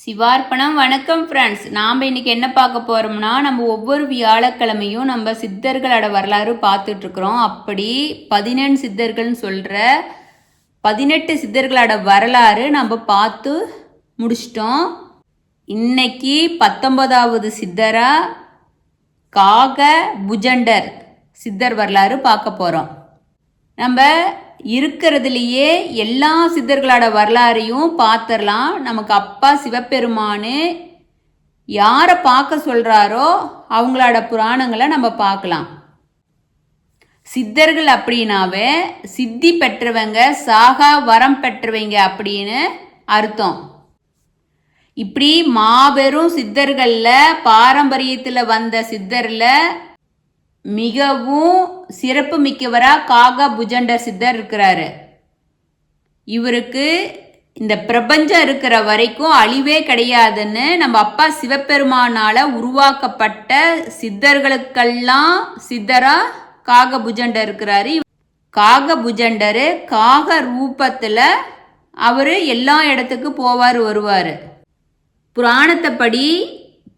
சிவார்ப்பணம். வணக்கம் ஃப்ரெண்ட்ஸ். நாம் இன்றைக்கி என்ன பார்க்க போகிறோம்னா, நம்ம ஒவ்வொரு வியாழக்கிழமையும் நம்ம சித்தர்களோட வரலாறு பார்த்துட்ருக்குறோம். அப்படி 17 சித்தர்கள்னு சொல்கிற 18 சித்தர்களோட வரலாறு நம்ம பார்த்து முடிச்சிட்டோம். இன்னைக்கு 19வது சித்தராக காக புஜண்டர் சித்தர் வரலாறு பார்க்க போகிறோம். நம்ம இருக்கிறதுலையே எல்லா சித்தர்களோட வரலாறையும் பார்த்துடலாம். நமக்கு அப்பா சிவபெருமானு யாரை பார்க்க சொல்கிறாரோ அவங்களோட புராணங்களை நம்ம பார்க்கலாம். சித்தர்கள் அப்படின்னாவே சித்தி பெற்றவங்க, சாகா வரம் பெற்றவங்க அப்படின்னு அர்த்தம். இப்படி மாபெரும் சித்தர்களில் பாரம்பரியத்தில் வந்த சித்தரில் மிகவும் சிறப்பு மிக்கவராக காக புஜண்டர் சித்தர் இருக்கிறாரு. இவருக்கு இந்த பிரபஞ்சம் இருக்கிற வரைக்கும் அழிவே கிடையாதுன்னு நம்ம அப்பா சிவபெருமானால் உருவாக்கப்பட்ட சித்தர்களுக்கெல்லாம் சித்தரா காக புஜண்டர் இருக்கிறாரு. காக புஜண்டர் காக ரூபத்தில் அவர் எல்லா இடத்துக்கும் போவார் வருவார். புராணத்தைப்படி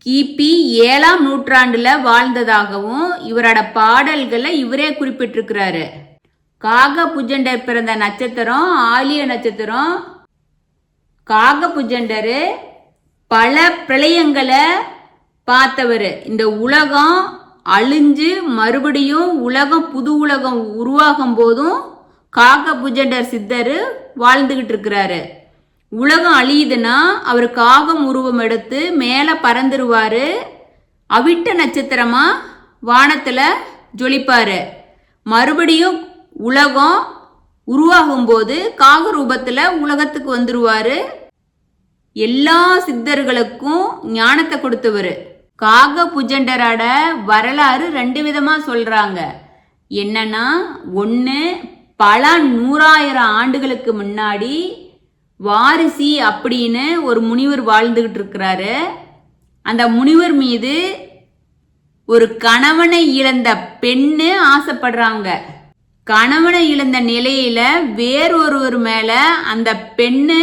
கிபி 7ஆம் நூற்றாண்டில் வாழ்ந்ததாகவும் இவரோட பாடல்களை இவரே குறிப்பிட்டிருக்கிறாரு. காக புஜண்டர் பிறந்த நட்சத்திரம் ஆலிய நட்சத்திரம். காக புஜண்டர் பல பிரளயங்களை பார்த்தவர். இந்த உலகம் அழிஞ்சு மறுபடியும் உலகம் புது உலகம் உருவாகும் போதும் காக புஜண்டர் சித்தர் வாழ்ந்துகிட்டு இருக்கிறாரு. உலகம் அழியுதுன்னா அவர் காகம் உருவம் எடுத்து மேலே பறந்துருவார். அவிட்ட நட்சத்திரமாக வானத்தில் ஜொலிப்பார். மறுபடியும் உலகம் உருவாகும்போது காக ரூபத்தில் உலகத்துக்கு வந்துடுவார். எல்லா சித்தர்களுக்கும் ஞானத்தை கொடுத்தவர். காக புஜண்டரோட வரலாறு 2 விதமாக சொல்கிறாங்க. என்னன்னா, ஒன்று, பல 100,000 ஆண்டுகளுக்கு முன்னாடி வாரிசி அப்படின்னு ஒரு முனிவர் வாழ்ந்துகிட்டு இருக்கிறாரு. அந்த முனிவர் மீது ஒரு கணவனை இழந்த பெண்ணு ஆசைப்படுறாங்க. கணவனை இழந்த நிலையில வேறொருவர் மேல அந்த பெண்ணு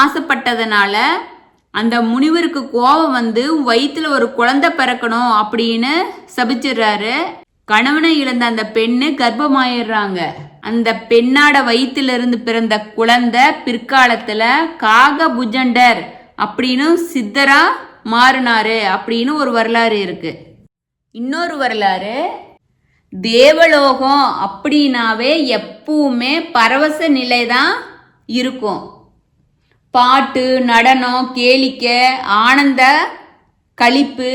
ஆசைப்பட்டதுனால அந்த முனிவருக்கு கோபம் வந்து வயிற்றுல ஒரு குழந்தை பிறக்கணும் அப்படின்னு சபிச்சிடுறாரு. கணவனை இழந்த அந்த பெண்ணு கர்ப்பமாயிடுறாங்க. அந்த பெண்ணாட வயிற்றிலிருந்து பிறந்த குழந்தை பிற்காலத்தில் காக புஜண்டர் அப்படின்னு சித்தரா மாறினாரு அப்படின்னு ஒரு வரலாறு இருக்கு. இன்னொரு வரலாறு, தேவலோகம் அப்படின்னாவே எப்பவுமே பரவச நிலை தான் இருக்கும். பாட்டு, நடனம், கேளிக்கை, ஆனந்த களிப்பு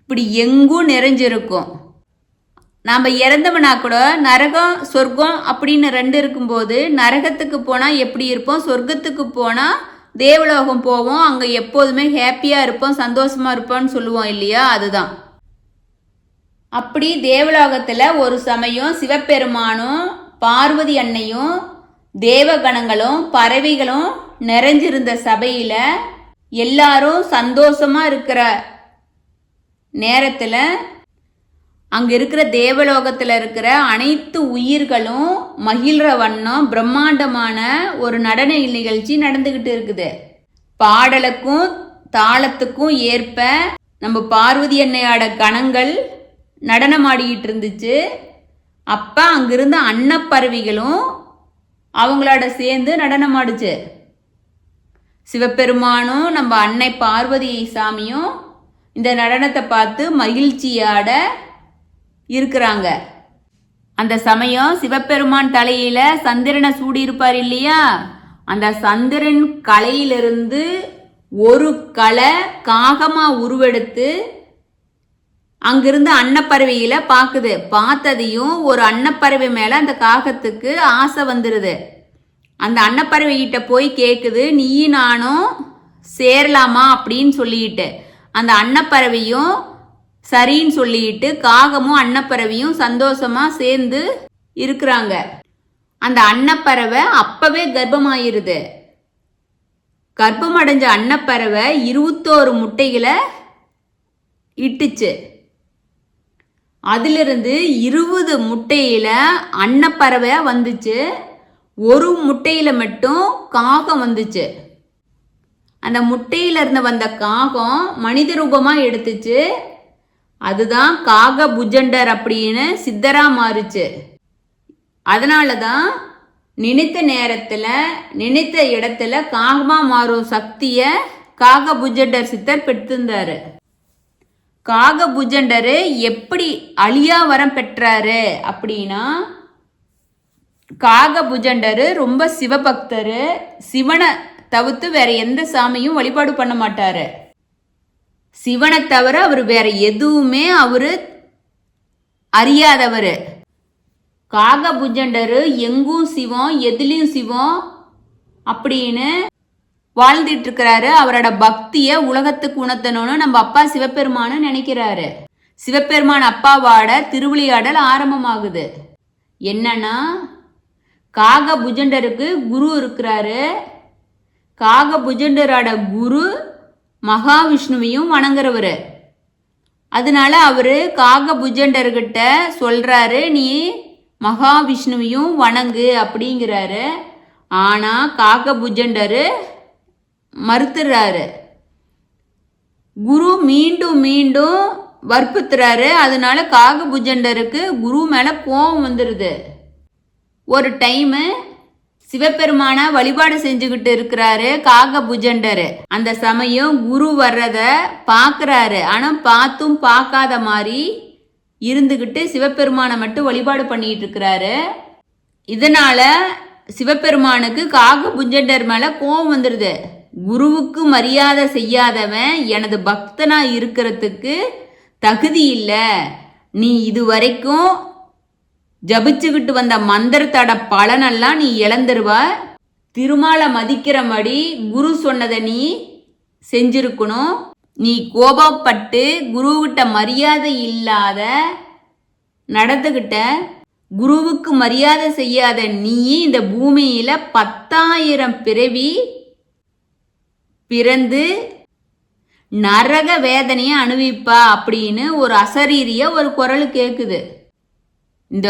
இப்படி எங்கும் நிறைஞ்சிருக்கும். நாம் இறந்தவனா கூட நரகம் சொர்க்கம் அப்படின்னு 2 இருக்கும்போது நரகத்துக்கு போனால் எப்படி இருப்போம், சொர்க்கத்துக்கு போனால் தேவலோகம் போவோம். அங்கே எப்போதுமே ஹாப்பியாக இருப்போம், சந்தோஷமாக இருப்போம்னு சொல்லுவோம் இல்லையா, அதுதான். அப்படி தேவலோகத்தில் ஒரு சமயம் சிவபெருமானும் பார்வதி அன்னையும் தேவகணங்களும் பறவைகளும் நிறைஞ்சிருந்த சபையில் எல்லாரும் சந்தோஷமாக இருக்கிற நேரத்தில் அங்கே இருக்கிற தேவலோகத்தில் இருக்கிற அனைத்து உயிர்களும் மகிழ்ற வண்ணம் பிரம்மாண்டமான ஒரு நடன நிகழ்ச்சி நடந்துக்கிட்டு இருக்குது. பாடலுக்கும் தாளத்துக்கும் ஏற்ப நம்ம பார்வதி அன்னையோட கணங்கள் நடனமாடிக்கிட்டு இருந்துச்சு. அப்போ அங்கிருந்த அன்னப்பறவைகளும் அவங்களோட சேர்ந்து நடனமாடுச்சு. சிவபெருமானும் நம்ம அன்னை பார்வதி சாமியும் இந்த நடனத்தை பார்த்து மகிழ்ச்சியோட இருக்கிறாங்க. அந்த சமயம் சிவபெருமான் தலையில சந்திரனை சூடியிருப்பார் இல்லையா, அந்த சந்திரன் கலையிலிருந்து ஒரு கலை காகமா உருவெடுத்து அங்கிருந்து அன்னப்பறவையில பார்க்குது. பார்த்ததையும் ஒரு அன்னப்பறவை மேல அந்த காகத்துக்கு ஆசை வந்துடுது. அந்த அன்னப்பறவை கிட்ட போய் கேட்குது, நீ நானும் சேரலாமா அப்படின்னு சொல்லிட்டு. அந்த அன்னப்பறவையும் சரின்னு சொல்லிட்டு காகமும் அன்னப்பறவையும் சந்தோஷமா சேர்ந்து இருக்கிறாங்க. அந்த அன்னப்பறவை அப்பவே கர்ப்பமாயிருது. கர்ப்பம் அடைஞ்ச அன்னப்பறவை 21 முட்டைகளை இட்டுச்சு. அதிலிருந்து 20 முட்டையில அன்னப்பறவை வந்துச்சு. ஒரு முட்டையில மட்டும் காகம் வந்துச்சு. அந்த முட்டையில இருந்து வந்த காகம் மனித ரூபமா எடுத்துச்சு. அதுதான் காக புஜண்டர் அப்படின்னு சித்தரா மாறுச்சு. அதனாலதான் நினைத்த நேரத்துல நினைத்த இடத்துல காகமா மாறும் சக்திய காக புஜண்டர் சித்தர் பெற்றிருந்தாரு. காக புஜண்டரு எப்படி அழியா வரம் பெற்றாரு அப்படின்னா, காக புஜண்டரு ரொம்ப சிவபக்தரு. சிவனை தவிர்த்து வேற எந்த சாமியும் வழிபாடு பண்ண மாட்டாரு. சிவனை தவிர அவர் வேற எதுவுமே அவரு அறியாதவர். காக புஜண்டரு எங்கும் சிவம் எதுலையும் சிவம் அப்படின்னு வாழ்ந்துட்டு இருக்கிறாரு. அவரோட பக்திய உலகத்துக்கு உணர்த்தணும்னு நம்ம அப்பா சிவபெருமானு நினைக்கிறாரு. சிவபெருமான் அப்பாவோட திருவிளையாடல் ஆரம்பமாகுது. என்னன்னா, காக புஜண்டருக்கு குரு இருக்கிறாரு. காக புஜண்டரோட குரு மகாவிஷ்ணுவையும் வணங்குறவரு. அதனால அவரு காக புஜண்டர்கிட்ட சொல்றாரு, நீ மகாவிஷ்ணுவையும் வணங்கு அப்படிங்கிறாரு. ஆனா காக புஜண்டரு மறுத்துறாரு. குரு மீண்டும் மீண்டும் வற்புறுத்துறாரு. அதனால காக புஜண்டருக்கு குரு மேல கோபம் வந்துருது. ஒரு டைம் சிவபெருமான வழிபாடு செஞ்சுக்கிட்டு இருக்கிறாரு காக புஜண்டரு. அந்த சமயம் குரு வர்றத பாக்குறாரு. ஆனா பார்த்தும் பார்க்காத மாதிரி இருந்துகிட்டு சிவபெருமான மட்டும் வழிபாடு பண்ணிட்டு இருக்கிறாரு. இதனால சிவபெருமானுக்கு காக புஜண்டர் மேல கோபம் வந்துருது. குருவுக்கு மரியாதை செய்யாதவன் எனது பக்தனா இருக்கிறதுக்கு தகுதி இல்லை. நீ இதுவரைக்கும் ஜபிச்சுக்கிட்டு வந்த மந்திரத்தோட பலனெல்லாம் நீ இழந்துருவ. திருமாலை மதிக்கிறபடி குரு சொன்னதை நீ செஞ்சிருக்கணும். நீ கோபப்பட்டு குருவிட்ட மரியாதை இல்லாத நடந்துகிட்ட. குருவுக்கு மரியாதை செய்யாத நீ இந்த பூமியில 10,000 பிறவி பிறந்து நரக வேதனையை அனுபவிப்பா அப்படின்னு ஒரு அசரீரிய ஒரு குரல் கேக்குது. இந்த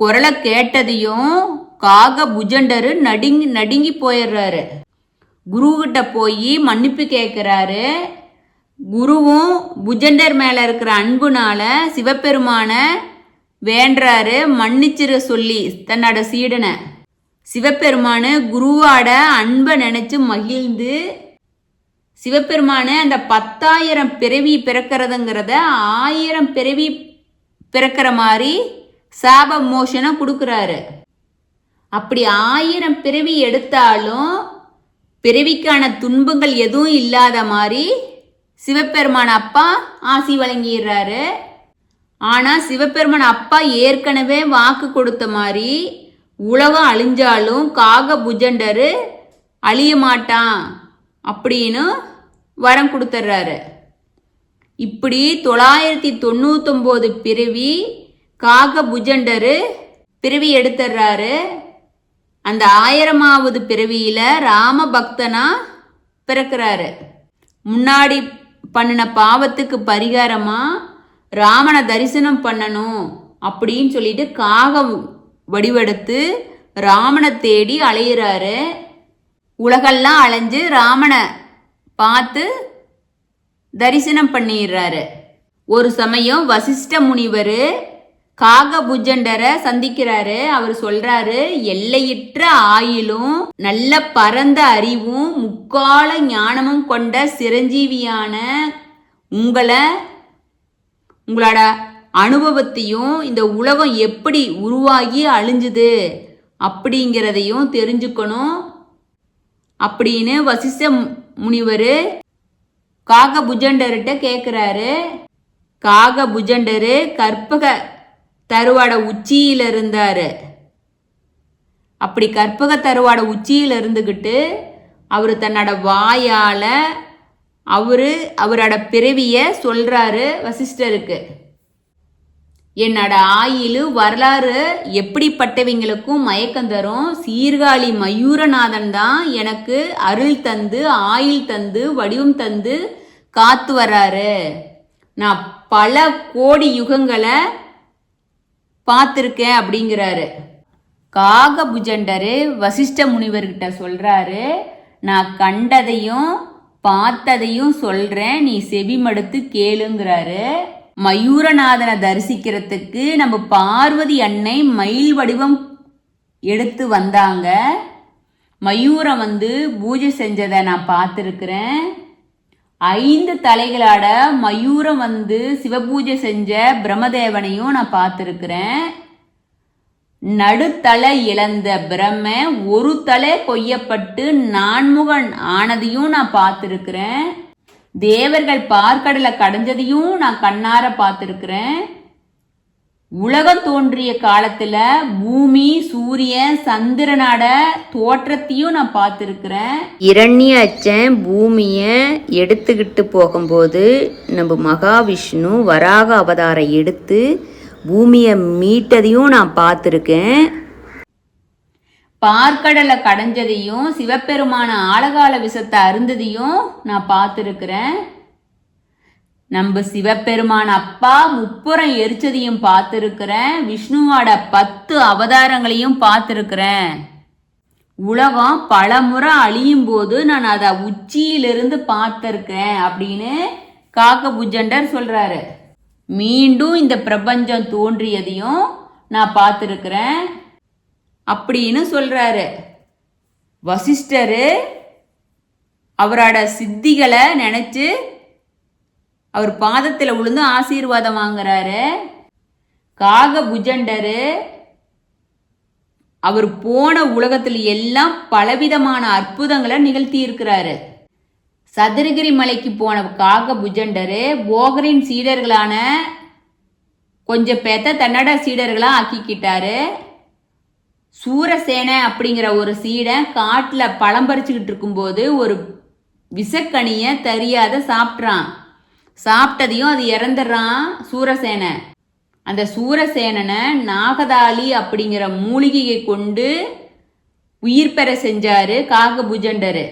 குரலை கேட்டதையும் காக புஜண்டரு நடுங்கி போயிடுறாரு. குரு கிட்ட போய் மன்னிப்பு கேட்கிறாரு. குருவும் புஜண்டர் மேல இருக்கிற அன்புனால சிவபெருமான வேண்டாரு மன்னிச்சிட சொல்லி தன்னோட சீடனை. சிவபெருமானு குருவோட அன்பை நினைச்சு மகிழ்ந்து சிவபெருமானு அந்த 10,000 பிறவி பிறக்கிறதுங்கிறத 1000 பிறவி பிறக்கிற மாதிரி சாப மோஷனம் கொடுக்குறாரு. அப்படி 1000 பிறவி எடுத்தாலும் பிறவிக்கான துன்பங்கள் எதுவும் இல்லாத மாதிரி சிவபெருமான் அப்பா ஆசி வழங்கிடுறாரு. ஆனா சிவபெருமான் அப்பா ஏற்கனவே வாக்கு கொடுத்த மாதிரி உலகம் அழிஞ்சாலும் காக புஜண்டரு அழிய மாட்டான் அப்படின்னு வரம் கொடுத்துட்றாரு. இப்படி 999 பிறவி காக புஜண்டரு பிறவி எடுத்துடுறாரு. அந்த 1000வது பிறவியில ராம பக்தனா பிறக்கிறாரு. முன்னாடி பண்ணின பாவத்துக்கு பரிகாரமா ராமனை தரிசனம் பண்ணணும் அப்படின்னு சொல்லிட்டு காக வடிவெடுத்து ராமனை தேடி அலையிறாரு. உலகெல்லாம் அலைஞ்சு ராமனை பார்த்து தரிசனம் பண்ணிடுறாரு. ஒரு சமயம் வசிஷ்ட முனிவர் காக புஜண்டரை சந்திக்கிறாரு. அவர் சொல்றாரு, எல்லையற்ற ஆயிலும் நல்ல பரந்த அறிவும் முக்கால ஞானமும் கொண்ட சிரஞ்சீவியான உங்களோட அனுபவத்தையும் இந்த உலகம் எப்படி உருவாகி அழிஞ்சுது அப்படிங்கிறதையும் தெரிஞ்சுக்கணும் அப்படின்னு வசிஷ்ட முனிவர் காக புஜண்டர்கிட்ட கேட்குறாரு. காக புஜண்டரு கற்பக தருவாட உச்சியில இருந்தாரு. அப்படி கற்பக தருவாட உச்சியில இருந்துகிட்டு அவரு தன்னோட வாயால அவரோட பிறவிய சொல்றாரு வசிஷ்டருக்கு. என்னோட ஆயுளு வரலாறு எப்படிப்பட்டவங்களுக்கும் மயக்கம் தரும். சீர்காழி மயூரநாதன் தான் எனக்கு அருள் தந்து ஆயுள் தந்து வடிவம் தந்து காத்து வர்றாரு. நான் பல கோடி யுகங்களை பார்த்துருக்கேன் அப்படிங்கிறாரு. காக புஜண்டரு வசிஷ்ட முனிவர்கிட்ட சொல்றாரு, நான் கண்டதையும் பார்த்ததையும் சொல்றேன், நீ செவிமடுத்து கேளுங்கிறாரு. மயூரநாதனை தரிசிக்கிறதுக்கு நம்ம பார்வதி அன்னை மயில் வடிவம் எடுத்து வந்தாங்க. மயூரம் பூஜை செஞ்சதை நான் பார்த்துருக்கிறேன். 5 தலைகளோட மயூரம் சிவபூஜை செஞ்ச பிரம்மதேவனையும் நான் பார்த்துருக்கிறேன். நடுத்தலை இழந்த பிரம்ம ஒரு தலை கொய்யப்பட்டு நான்முகன் ஆனதையும் நான் பார்த்துருக்கிறேன். தேவர்கள் பார்க்கடலை கடைஞ்சதையும் நான் கண்ணார பார்த்துருக்கிறேன். உலகம் தோன்றிய காலத்துல பூமி, சூரியன், சந்திரனோட தோற்றத்தையும் நான் பார்த்துருக்கிறேன். இரண்யச்சன் பூமியை எடுத்துக்கிட்டு போகும்போது நம்ம மகாவிஷ்ணு வராக அவதாரம் எடுத்து பூமியை மீட்டதையும் நான் பார்த்துருக்கேன். பார்க்கடலை கடைஞ்சதையும் சிவபெருமான ஆழகால விஷத்தை அருந்ததையும் நான் பார்த்துருக்கிறேன். நம்ம சிவபெருமான் அப்பா முப்புறம் எரிச்சதையும் பார்த்துருக்கிறேன். விஷ்ணுவோட 10 அவதாரங்களையும் பார்த்துருக்கிறேன். உலகம் பலமுறை அழியும் போது நான் அதை உச்சியிலிருந்து பார்த்துருக்கிறேன் அப்படின்னு காகபுஜண்டர் சொல்றாரு. மீண்டும் இந்த பிரபஞ்சம் தோன்றியதையும் நான் பார்த்துருக்கிறேன் அப்படின்னு சொல்றாரு. வசிஷ்டரு அவரோட சித்திகளை நினைச்சு அவர் பாதத்தில் விழுந்து ஆசீர்வாதம் வாங்குறாரு. காகபுஜண்டரு அவர் போன உலகத்தில் எல்லாம் பலவிதமான அற்புதங்களை நிகழ்த்தி இருக்கிறாரு. சதுரகிரி மலைக்கு போன காகபுஜண்டரு போகரின் சீடர்களான கொஞ்சம் பேத்த தன்னோட சீடர்களா ஆக்கிக்கிட்டாரு. சூரசேன அப்படிங்கிற ஒரு சீடன் காட்டில் பழம் பறிச்சுக்கிட்டு இருக்கும்போது ஒரு விஷக்கனிய தெரியாத சாப்பிட்றான். சாப்பிட்டதையும் அது இறந்துடுறான் சூரசேனை. அந்த சூரசேனனை நாகதாளி அப்படிங்கிற மூலிகையை கொண்டு உயிர் பெற செஞ்சாரு காகபுஜண்டரு.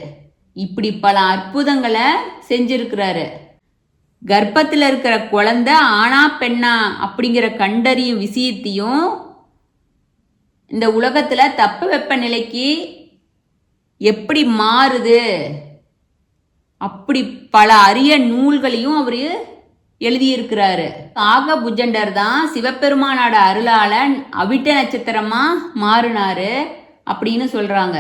இப்படி பல அற்புதங்களை செஞ்சிருக்கிறாரு. கர்ப்பத்தில் இருக்கிற குழந்தை ஆனா பெண்ணா அப்படிங்கிற கண்டறியும் விஷயத்தையும் இந்த உலகத்துல தட்பவெப்ப நிலைக்கு எப்படி மாறுது அப்படி பல அரிய நூல்களையும் அவரு எழுதியிருக்கிறாரு. காகபுஜண்டர் தான் சிவபெருமானோட அருளால அவிட்ட நட்சத்திரமா மாறினாரு அப்படின்னு சொல்றாங்க.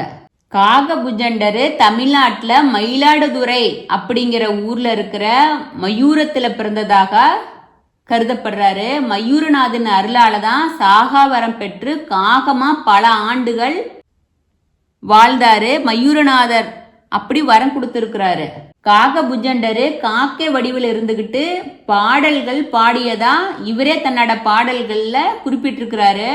காகபுஜண்டரு தமிழ்நாட்டில் மயிலாடுதுறை அப்படிங்கிற ஊர்ல இருக்கிற மயூரத்துல பிறந்ததாக கருதப்படுறாரு. மயூரநாதன் அருளால தான் சாகாவரம் பெற்று காகமா பல ஆண்டுகள் வாழ்ந்தாரு. மயூரநாதர் அப்படி வரம் கொடுத்திருக்கிறாரு. காகபுஜண்டரு காக்கை வடிவில் இருந்துகிட்டு பாடல்கள் பாடியதா இவரே தன்னோட பாடல்கள்ல குறிப்பிட்டிருக்கிறாரு.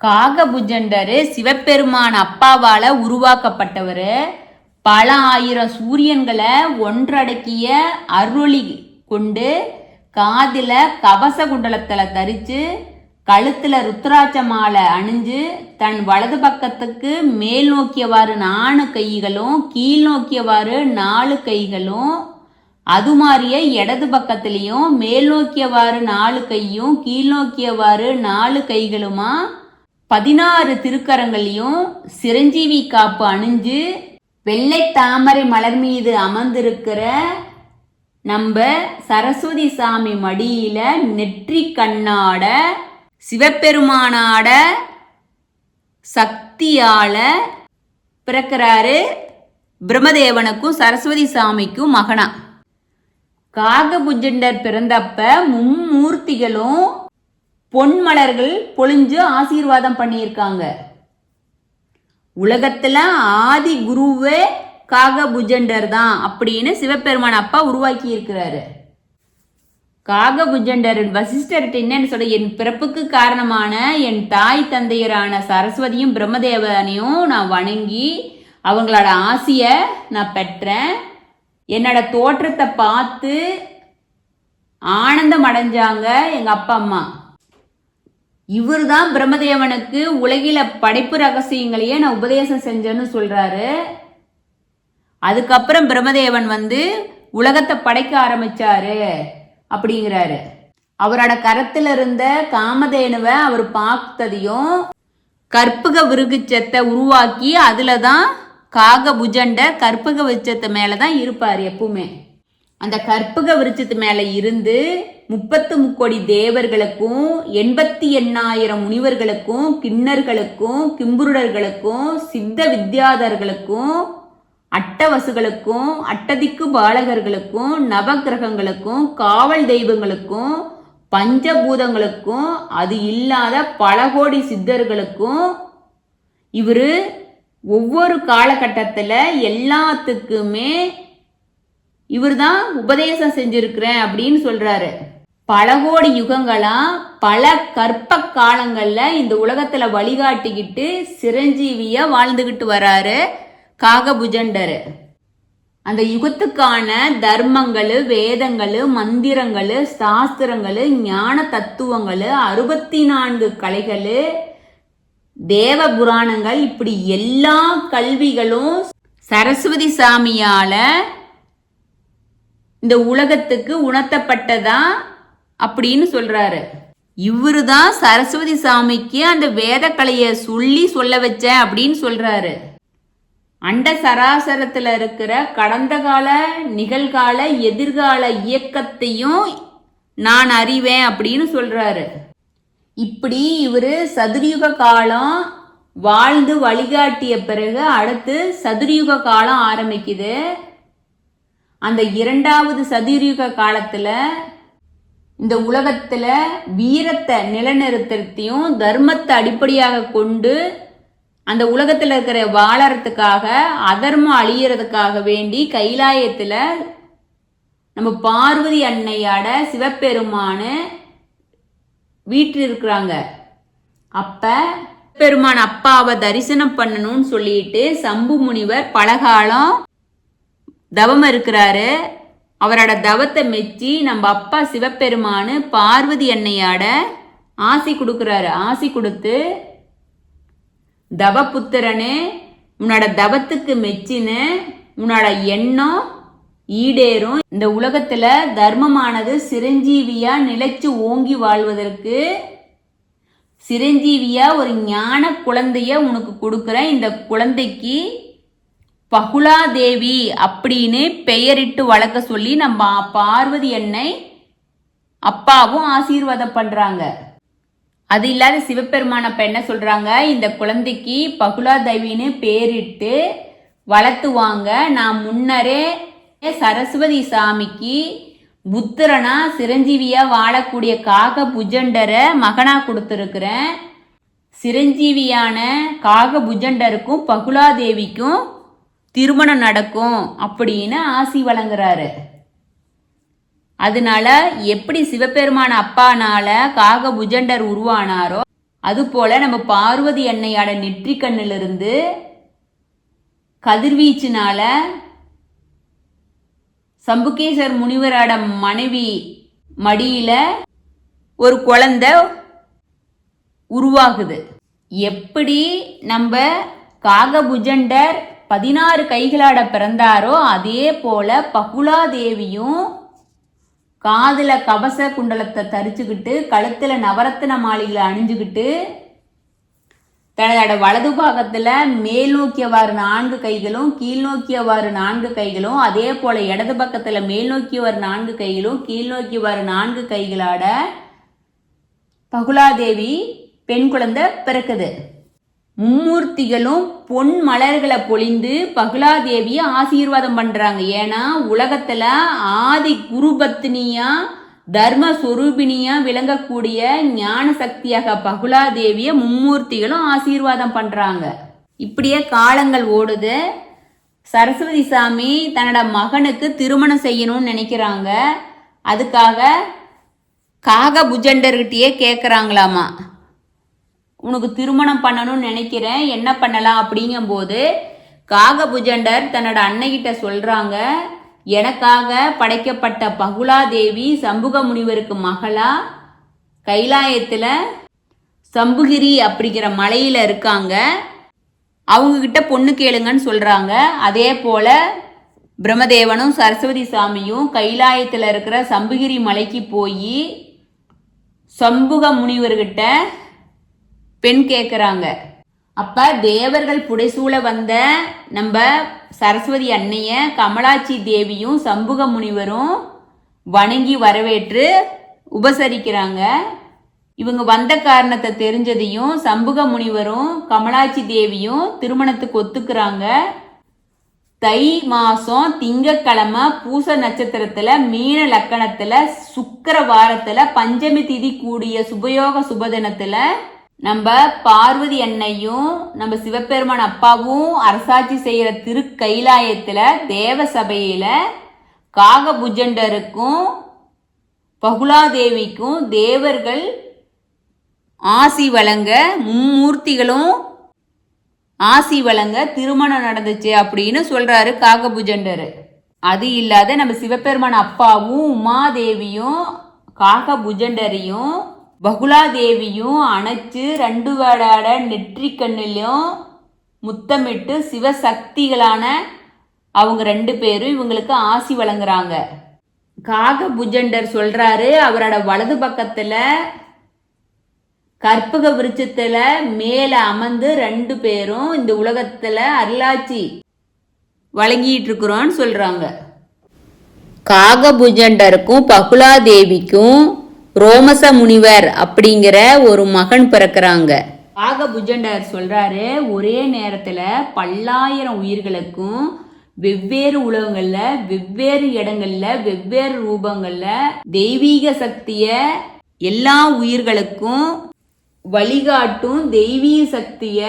காகபுஜண்டரு சிவபெருமான் அப்பாவால உருவாக்கப்பட்டவர். பல ஆயிரம் சூரியன்களை ஒன்றடக்கிய அருளி கொண்டு காதில கவச குண்டலத்துல தரிச்சு கழுத்துல ருத்ராட்ச மாலை அணிஞ்சு தன் வலது பக்கத்துக்கு மேல் நோக்கியவாறு 4 கைகளும் கீழ் நோக்கியவாறு 4 கைகளும் அது மாதிரியே இடது பக்கத்திலையும் மேல் நோக்கியவாறு 4 கையும் கீழ் நோக்கியவாறு 4 கைகளுமா 16 திருக்கரங்களையும் சிரஞ்சீவி காப்பு அணிஞ்சு வெள்ளை தாமரை மலர் மீது அமர்ந்திருக்கிற நம்ம சரஸ்வதி சாமி மடியில நெற்றி கண்ணாட சிவபெருமானாட சக்தியால பிறக்கிறாரு. பிரம்மதேவனுக்கும் சரஸ்வதி சாமிக்கும் மகனா. காகபுஜண்டர் பிறந்தப்ப மும்மூர்த்திகளும் பொன்மலர்கள் பொழிஞ்சு ஆசீர்வாதம் பண்ணியிருக்காங்க. உலகத்துல ஆதி குருவே காகபுஜண்டர் தான் அப்படின்னு சிவபெருமான் அப்பா உருவாக்கி இருக்கிறாரு. காகபுஜண்டர் வசிஷ்டர்கிட்ட என்னன்னு சொல்ல, என் பிறப்புக்கு காரணமான என் தாய் தந்தையரான சரஸ்வதியும் பிரம்மதேவனையும் நான் வணங்கி அவங்களோட ஆசையை நான் பெற்றேன். என்னோட தோற்றத்தை பார்த்து ஆனந்தம் அடைஞ்சாங்க எங்க அப்பா அம்மா. இவர் தான் பிரம்மதேவனுக்கு உலகில படைப்பு ரகசியங்களையே நான் உபதேசம் செஞ்சேன்னு சொல்றாரு. அதுக்கப்புறம் பிரம்மதேவன் உலகத்தை படைக்க ஆரம்பிச்சாரு அப்படிங்கிறாரு. அவரோட கரத்துல இருந்த காமதேனுவை அவர் பார்த்ததையும் கற்பக விருகுச்சத்தை உருவாக்கி அதுல தான் காகபுஜண்டர் கற்பக விருட்சத்து மேலதான் இருப்பார் எப்பவுமே. அந்த கற்பக விருட்சத்து மேல இருந்து 33 தேவர்களுக்கும் 88,000 முனிவர்களுக்கும் கிண்ணர்களுக்கும் கிம்புருடர்களுக்கும் சித்த வித்யாதர்களுக்கும் அட்டவசுகளுக்கும் அட்டதிக்கு பாலகர்களுக்கும் நவகிரகங்களுக்கும் காவல் தெய்வங்களுக்கும் பஞ்சபூதங்களுக்கும் அது இல்லாத பல கோடி சித்தர்களுக்கும் இவரு ஒவ்வொரு காலகட்டத்தில் எல்லாத்துக்குமே இவர் தான் உபதேசம் செஞ்சிருக்கிறேன் அப்படின்னு சொல்றாரு. பல கோடி யுகங்களா பல கற்ப காலங்கள்ல இந்த உலகத்துல வழிகாட்டிக்கிட்டு சிரஞ்சீவியா வாழ்ந்துகிட்டு வராரு காகபுஜண்டர். அந்த யுகத்துக்கான தர்மங்கள், வேதங்கள், மந்திரங்கள், சாஸ்திரங்கள், ஞான தத்துவங்கள், 64 கலைகள், தேவ புராணங்கள், இப்படி எல்லா கல்விகளும் சரஸ்வதி சாமியால இந்த உலகத்துக்கு உணர்த்தப்பட்டதா அப்படின்னு சொல்றாரு. இவரு தான் சரஸ்வதி சாமிக்கு அந்த வேத கலையை சொல்ல வச்சேன் அப்படின்னு சொல்றாரு. அண்ட சராசரத்துல இருக்கிற கடந்த கால, நிகழ்கால, எதிர்கால இயக்கத்தையும் நான் அறிவேன் அப்படின்னு சொல்றாரு. இப்படி இவரு சதுர்யுக காலம் வாழ்ந்து வழிகாட்டிய பிறகு அடுத்து சதுர்யுக காலம் ஆரம்பிக்குது. அந்த 2வது சதுர்யுக காலத்துல இந்த உலகத்துல வீரத்தை நிலைநிறுத்தத்தையும் தர்மத்தை அடிப்படையாக கொண்டு அந்த உலகத்துல இருக்கிற வாழறதுக்காக அதர்மம் அழியறதுக்காக வேண்டி கைலாயத்துல நம்ம பார்வதி அன்னையாட சிவபெருமான வீட்டில் இருக்கிறாங்க. அப்ப பெருமான் அப்பாவை தரிசனம் பண்ணணும்னு சொல்லிட்டு சம்பு முனிவர் பலகாலம் தவம் இருக்கிறாரு. அவரோட தவத்தை மெச்சி நம்ம அப்பா சிவபெருமானு பார்வதி அன்னையாட ஆசி கொடுக்கிறாரு. ஆசி கொடுத்து, தவபுத்திரனே, உன்னோட தவத்துக்கு மெச்சின உன்னோட எண்ணம் ஈடேறும். இந்த உலகத்துல தர்மமானது சிரஞ்சீவியா நிலைச்சு ஓங்கி வாழ்வதற்கு சிரஞ்சீவியா ஒரு ஞான குழந்தைய உனக்கு கொடுக்குறேன். இந்த குழந்தைக்கு பகுலாதேவி அப்படின்னு பெயரிட்டு வளர்க்க சொல்லி நம்ம பார்வதி அன்னை அப்பாவும் ஆசீர்வாதம் பண்றாங்க. அது இல்லாத சிவபெருமான அப்ப என்ன சொல்றாங்க, இந்த குழந்தைக்கு பகுலாதேவின்னு பேரிட்டு வளர்த்துவாங்க. நான் முன்னரே சரஸ்வதி சாமிக்கு புத்திரனா சிரஞ்சீவியா வாழக்கூடிய காகபுஜண்டரை மகனா கொடுத்துருக்கிறேன். சிரஞ்சீவியான காகபுஜண்டருக்கும் பகுலாதேவிக்கும் திருமணம் நடக்கும் அப்படின்னு ஆசி வழங்குறாரு. அதனால எப்படி சிவபெருமான அப்பானால காகபுஜண்டர் உருவானாரோ அது போல நம்ம பார்வதி அன்னையோட நெற்றி கண்ணிலிருந்து கதிர்வீச்சினால சம்புகேசர் முனிவரோட மனைவி மடியில ஒரு குழந்தை உருவாகுது. எப்படி நம்ம காகபுஜண்டர் 16 கைகளோட பிறந்தாரோ அதே போல பகுலாதேவியும் காதுல கவச குண்டலத்தை தரிச்சுக்கிட்டு கழுத்துல நவரத்தின மாளிகளை அணிஞ்சுக்கிட்டு தன்னோட வலது பாகத்துல மேல் நோக்கியவாறு 4 கைகளும் கீழ் நோக்கியவாறு 4 கைகளும் அதே போல இடது பக்கத்துல மேல் நோக்கியவாறு 4 கைகளும் கீழ் நோக்கியவாறு 4 கைகளோட பகுலாதேவி பெண் குழந்தை பிறக்குது. மும்மூர்த்திகளும் பொன் மலர்களை பொழிந்து பகுலாதேவிய ஆசீர்வாதம் பண்றாங்க. ஏன்னா உலகத்துல ஆதி குருபத்னியா தர்மஸ்வரூபிணியா விளங்கக்கூடிய ஞான சக்தியாக பகுலாதேவிய மும்மூர்த்திகளும் ஆசீர்வாதம் பண்றாங்க. இப்படியே காலங்கள் ஓடுது. சரஸ்வதி சாமி தன்னோட மகனுக்கு திருமணம் செய்யணும்னு நினைக்கிறாங்க. அதுக்காக காகபுஜண்டர்கிட்டயே கேட்குறாங்களாமா, உனக்கு திருமணம் பண்ணணும்னு நினைக்கிறேன், என்ன பண்ணலாம் அப்படிங்கும்போது காகபுஜண்டர் தன்னோட அன்னைகிட்ட சொல்றாங்க, எனக்காக படைக்கப்பட்ட பகுலாதேவி சம்புக முனிவருக்கு மகளா கைலாயத்துல சம்புகிரி அப்படிங்கிற மலையில இருக்காங்க, அவங்க கிட்ட பொண்ணு கேளுங்கன்னு சொல்றாங்க. அதே போல பிரம்மதேவனும் சரஸ்வதி சாமியும் கைலாயத்துல இருக்கிற சம்புகிரி மலைக்கு போய் சம்புக முனிவர்கிட்ட பெண் கேட்குறாங்க. அப்ப தேவர்கள் புடைசூழ வந்த நம்ம சரஸ்வதி அன்னைய கமலாட்சி தேவியும் சம்புக முனிவரும் வணங்கி வரவேற்று உபசரிக்கிறாங்க. இவங்க வந்த காரணத்தை தெரிஞ்சதையும் சம்புக முனிவரும் கமலாட்சி தேவியும் திருமணத்துக்கு ஒத்துக்கிறாங்க. தை மாசம் திங்கக்கிழமை பூச நட்சத்திரத்துல மீன லக்கணத்துல சுக்கிர வாரத்துல பஞ்சமி திதி கூடிய சுபயோக சுபதினத்துல நம்ம பார்வதி அன்னையும் நம்ம சிவபெருமான் அப்பாவும் அரசாட்சி செய்யற திருக்கைலாயத்துல தேவ சபையில காகபுஜண்டருக்கும் பகுலாதேவிக்கும் தேவர்கள் ஆசி வழங்க, மும்மூர்த்திகளும் ஆசி வழங்க திருமணம் நடந்துச்சு அப்படின்னு சொல்றாரு காகபுஜண்டர். அது இல்லாத நம்ம சிவபெருமான் அப்பாவும் உமாதேவியும் காகபுஜண்டரையும் பகுலாதேவியும் அணைச்சு 2 வடாட நெற்றி கண்ணிலும் முத்தமிட்டு சிவசக்திகளான அவங்க 2 பேரும் இவங்களுக்கு ஆசி வழங்குறாங்க. காகபுஜண்டர் சொல்றாரு, அவரோட வலது பக்கத்துல கற்பக விருட்சத்துல மேல அமர்ந்து 2 பேரும் இந்த உலகத்துல அருளாட்சி வழங்கிட்டு இருக்கிறோன்னு சொல்றாங்க. காகபுஜண்டருக்கும் பகுலாதேவிக்கும் ரோமச முனிவர் அப்படிங்கிற ஒரு மகன் பிறக்கிறாங்க. காகபுஜண்டர் சொல்றாரு, ஒரே நேரத்துல பல்லாயிரம் உயிர்களுக்கும் வெவ்வேறு உலகங்கள்ல வெவ்வேறு இடங்கள்ல வெவ்வேறு ரூபங்கள்ல தெய்வீக சக்திய எல்லா உயிர்களுக்கும் வழிகாட்டும் தெய்வீக சக்திய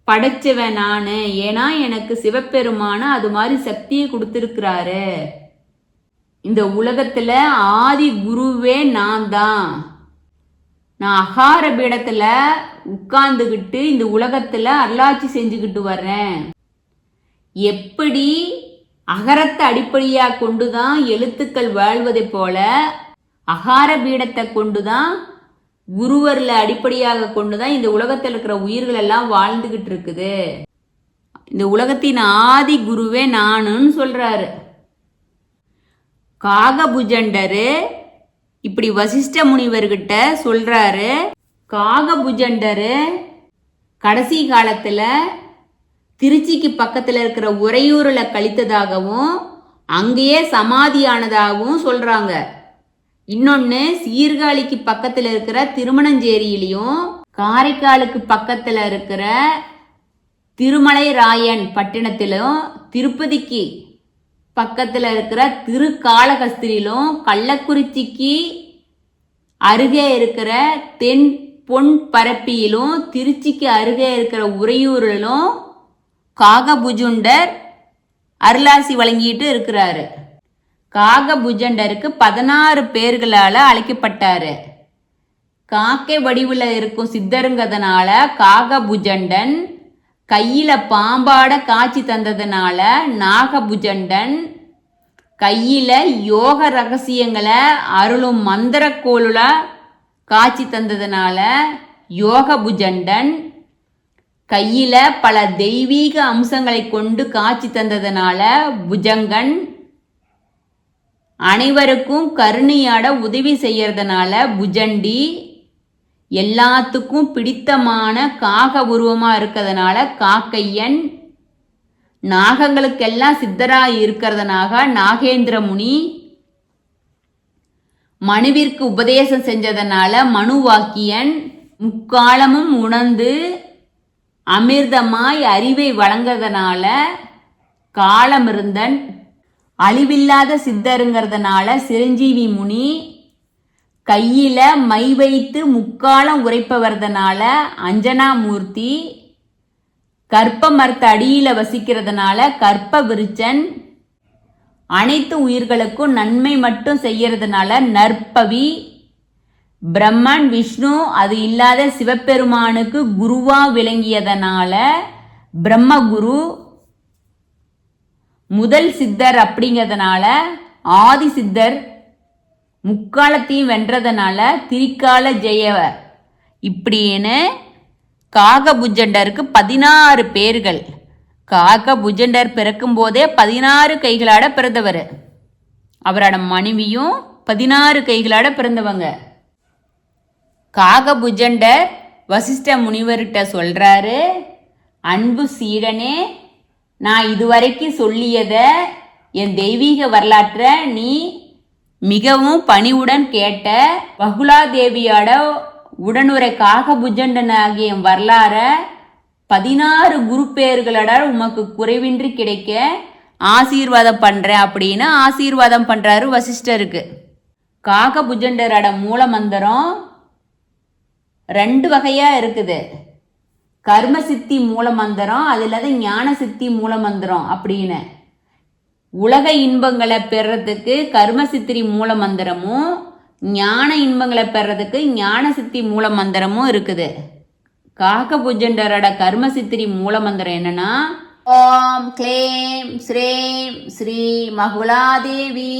படைச்சவன் நானு. ஏன்னா எனக்கு சிவபெருமான அது மாதிரி சக்தியை கொடுத்திருக்கிறாரு. இந்த உலகத்துல ஆதி குருவே நான் தான். நான் அகார பீடத்துல உட்கார்ந்துகிட்டு இந்த உலகத்துல அருளாட்சி செஞ்சுக்கிட்டு வர்றேன். எப்படி அகரத்தை அடிப்படையா கொண்டுதான் எழுத்துக்கள் வாழ்வதை போல அகார பீடத்தை கொண்டுதான் குருவர்ல அடிப்படையாக கொண்டுதான் இந்த உலகத்தில் இருக்கிற உயிர்கள் எல்லாம் வாழ்ந்துகிட்டு இருக்குது. இந்த உலகத்தின் ஆதி குருவே நானுன்னு சொல்றாரு. காகபுஜண்டரு இப்படி வசிஷ்ட முனிவர்கிட்ட சொல்றாரு. காகபுஜண்டரு கடைசி காலத்துல திருச்சிக்கு பக்கத்துல இருக்கிற உறையூர்ல கழித்ததாகவும் அங்கேயே சமாதியானதாகவும் சொல்றாங்க. இன்னொன்னு சீர்காழிக்கு பக்கத்துல இருக்கிற திருமணஞ்சேரியிலையும் காரைக்காலுக்கு பக்கத்துல இருக்கிற திருமலை ராயன் பட்டினத்திலும் திருப்பதிக்கு பக்கத்துல இருக்கிற திருக்காளகஸ்திரியிலும் கள்ளக்குறிச்சிக்கு அருகே இருக்கிற தென் பொன் பரப்பியிலும் திருச்சிக்கு அருகே இருக்கிற உறையூரிலும் காகபுஜண்டர் அருளாசி வழங்கிட்டு இருக்கிறாரு. காகபுஜண்டருக்கு 16 பேர்களால அழைக்கப்பட்டாரு. காக்கை வடிவுல இருக்கும் சித்தருங்கிறதுனால காகபுஜண்டன், கையில பாம்பாட காட்சி தந்ததுனால நாகபுஜண்டன், கையில யோக ரகசியங்களை அருளும் மந்திரக்கோளுல காட்சி தந்ததுனால யோகபுஜண்டன், கையில பல தெய்வீக அம்சங்களை கொண்டு காட்சி தந்ததுனால புஜங்கன், அனைவருக்கும் கருணையாட உதவி செய்யறதுனால புஜண்டி, எல்லாத்துக்கும் பிடித்தமான காக உருவமா இருக்கிறதுனால காக்கையன், நாகங்களுக்கெல்லாம் சித்தராய் இருக்கிறதுனாக நாகேந்திர முனி, மனுவிற்கு உபதேசம் செஞ்சதனால மனுவாக்கியன், முக்காலமும் உணர்ந்து அமிர்தமாய் அறிவை வழங்குறதுனால காலமிருந்தன், அழிவில்லாத சித்தருங்கிறதுனால சிரஞ்சீவி முனி, கையில மை வைத்து முக்காலம் உரைப்பவர்தனால அஞ்சனாமூர்த்தி, கற்ப மரத்த அடியில வசிக்கிறதுனால கற்ப விருச்சன், அனைத்து உயிர்களுக்கும் நன்மை மட்டும் செய்யறதுனால நற்பவி, பிரம்மன் விஷ்ணு அது இல்லாத சிவபெருமானுக்கு குருவா விளங்கியதனால பிரம்மகுரு, முதல் சித்தர் அப்படிங்கிறதுனால ஆதி சித்தர், முக்காலத்தையும் வென்றதுனால திரிகால ஜெயவர். இப்படின்னு காகபுஜண்டருக்கு 16 பேர்கள். காகபுஜண்டர் பிறக்கும் போதே 16 கைகளாட பிறந்தவர். அவரோட மனைவியும் 16 கைகளாட பிறந்தவங்க. காகபுஜண்டர் வசிஷ்ட முனிவர்கிட்ட சொல்றாரு, அன்பு சீடனே, நான் இதுவரைக்கும் சொல்லியதை என் தெய்வீக வரலாற்றை நீ மிகவும் பணிவுடன் கேட்ட. பகுலாதேவியோட உடனுரை காகபுஜண்டனாகிய என் வரலாற 16 குரு பேர்களோட உமக்கு குறைவின்றி கிடைக்க ஆசீர்வாதம் பண்றேன் அப்படின்னு ஆசீர்வாதம் பண்றாரு வசிஷ்டருக்கு. காகபுஜண்டரோட மூல மந்திரம் 2 வகையா இருக்குது. கர்ம சித்தி மூல மந்திரம், அது இல்லாத ஞான சித்தி மூல மந்திரம் அப்படின்னு. உலக இன்பங்களை பெறறதுக்கு கர்ம சித்திரி மூல மந்திரமும், ஞான இன்பங்களை பெறறதுக்கு ஞான சித்தி மூல மந்திரமும் இருக்குது. காகபுஜண்டரோட கர்ம சித்திரி மூல மந்திரம் என்னன்னா, ஓம் க்ளேம் ஸ்ரீம் ஸ்ரீ மகுலாதேவி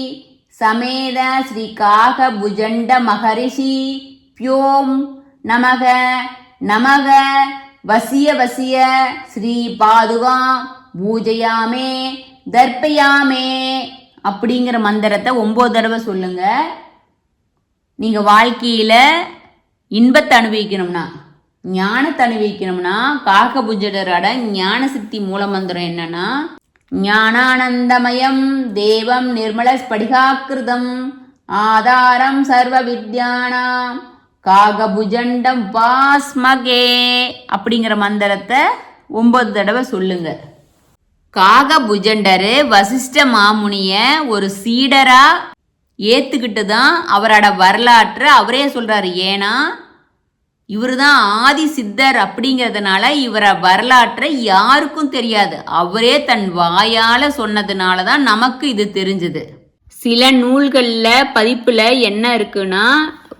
சமேத ஸ்ரீ காகபுஜண்ட மகரிஷி பியோம் நமக நமக வசிய வசிய ஸ்ரீ பாதுகா பூஜையாமே தர்ப்பயாமே அப்படிங்கிற மந்திரத்தை 9 தடவை சொல்லுங்க. நீங்க வாழ்க்கையில இன்பத்தை அனுபவிக்கணும்னா, ஞானத்தை அனுபவிக்கணும்னா, காகபுஜண்டரோட ஞான சித்தி மூல மந்திரம் என்னன்னா, ஞானானந்தமயம் தேவம் நிர்மல ஸ்படிகாக்கிருதம் ஆதாரம் சர்வ வித்யானாம் காகபுஜண்டம் பாஸ்மகே அப்படிங்கிற மந்திரத்தை 9 தடவை சொல்லுங்க. காகபுஜண்டர் வசிஷ்ட மாமுனிய ஒரு சீடரா ஏத்துக்கிட்டு தான் அவரோட வரலாற்றை அவரே சொல்றாரு. ஏன்னா இவர் தான் ஆதி சித்தர் அப்படிங்கிறதுனால இவர வரலாற்றை யாருக்கும் தெரியாது. அவரே தன் வாயால சொன்னதுனால தான் நமக்கு இது தெரிஞ்சது. சில நூல்களில் பதிப்பில் என்ன இருக்குன்னா,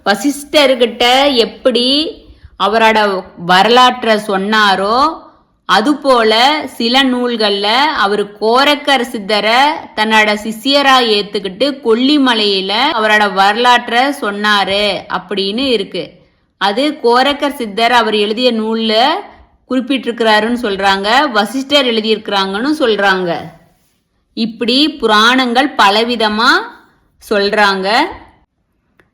வசிஷ்டர்கிட்ட எப்படி அவரோட வரலாற்றை சொன்னாரோ அதுபோல சில நூல்களில் அவர் கோரக்கர் சித்தரை தன்னோட சிஷியரா ஏத்துக்கிட்டு கொல்லிமலையில அவரோட வரலாற்றை சொன்னாரு அப்படின்னு இருக்கு. அது கோரக்கர் சித்தர் அவர் எழுதிய நூல்ல குறிப்பிட்டிருக்கிறாருன்னு சொல்றாங்க, வசிஷ்டர் எழுதியிருக்கிறாங்கன்னு சொல்றாங்க. இப்படி புராணங்கள் பலவிதமா சொல்றாங்க.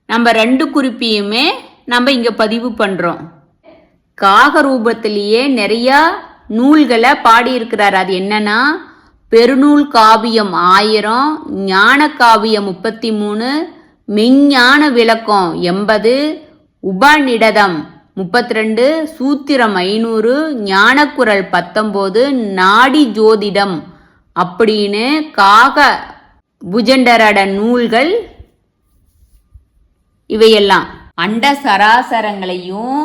நம்ம 2 குறிப்பையுமே நம்ம இங்க பதிவு பண்றோம். காக ரூபத்திலேயே நிறைய நூல்களை பாடியிருக்கிறார். அது என்னன்னா, பெருநூல் காவியம் 1000, ஞான காவியம் 33, மெஞ்ஞான விளக்கம் 80, உபநிடதம் 32, சூத்திரம் 500, ஞானக்குரல் 19, நாடி ஜோதிடம் அப்படின்னு காகபுஜண்டரோட நூல்கள் இவையெல்லாம். அண்ட சராசரங்களையும்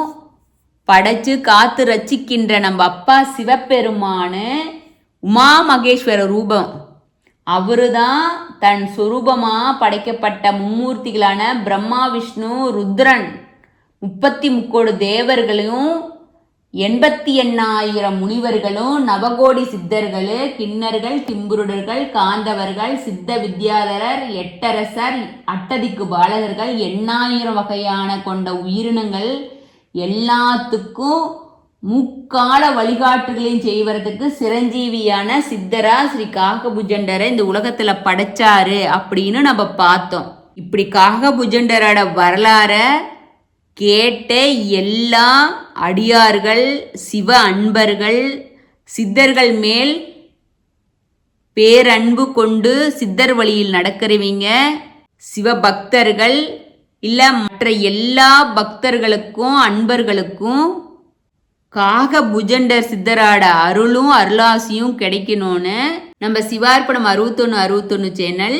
படைச்சு காத்து ரச்சிக்கின்ற நம்ம அப்பா சிவபெருமானு உமா மகேஸ்வர ரூபம். அவரு தான் தன் சொரூபமா படைக்கப்பட்ட மும்மூர்த்திகளான பிரம்மா விஷ்ணு ருத்ரன் 33 தேவர்களையும் 88,000 முனிவர்களும் நவகோடி சித்தர்கள் கிண்ணர்கள் கிம்புருடர்கள் காந்தவர்கள் சித்த வித்யாதரர் எட்டரசர் அட்டதிக்கு பாலகர்கள் 8000 வகையான கொண்ட உயிரினங்கள் எல்லாத்துக்கும் முக்கால வழிகாட்டுகளையும் செய்வதற்கு சிரஞ்சீவியான சித்தரா ஸ்ரீ காகபுஜண்டரை இந்த உலகத்துல படைச்சாரு அப்படின்னு நம்ம பார்த்தோம். இப்படி காகபுஜண்டரோட வரலாற கேட்ட எல்லா அடியார்கள் சிவ அன்பர்கள் சித்தர்கள் மேல் பேரன்பு கொண்டு சித்தர் வழியில் நடக்கிறவங்க சிவபக்தர்கள் இல்ல மற்ற எல்லா பக்தர்களுக்கும் அன்பர்களுக்கும் காகபுஜண்டர் சித்தரோட அருளும் அருளாசியும் கிடைக்கணும்னு நம்ம சிவார்ப்பணம் 6161 சேனல்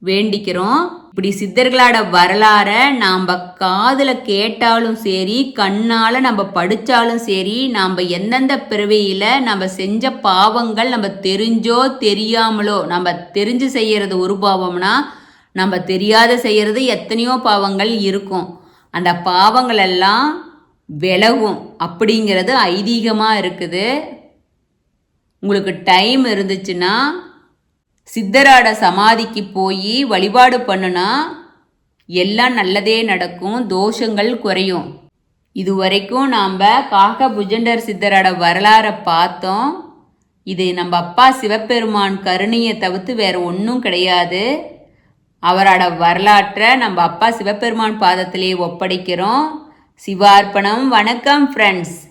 வேண்டிக்கிறோம். இப்படி சித்தர்களோட வரலாற நாம் காதுல கேட்டாலும் சரி, கண்ணால நம்ம படிச்சாலும் சரி, நாம் எந்தெந்த பிறவியில நம்ம செஞ்ச பாவங்கள் நம்ம தெரிஞ்சோ தெரியாமலோ, நம்ம தெரிஞ்சு செய்யறது ஒரு பாவம்னா நம்ம தெரியாத செய்யறது எத்தனையோ பாவங்கள் இருக்கும். அந்த பாவங்கள் எல்லாம் விலகும் அப்படிங்கிறது ஐதீகமாக இருக்குது. உங்களுக்கு டைம் இருந்துச்சுன்னா சித்தரோட சமாதிக்கு போய் வழிபாடு பண்ணுனா எல்லாம் நல்லதே நடக்கும், தோஷங்கள் குறையும். இதுவரைக்கும் நாம் காகபுஜண்டர் சித்தரோட வரலாறை பார்த்தோம். இது நம்ம அப்பா சிவபெருமான் கருணையை தவிர்த்து வேற ஒன்றும் கிடையாது. அவரோட வரலாற்றை நம்ம அப்பா சிவபெருமான் பாதத்திலே ஒப்படைக்கிறோம். சிவார்ப்பணம். வணக்கம் ஃப்ரெண்ட்ஸ்.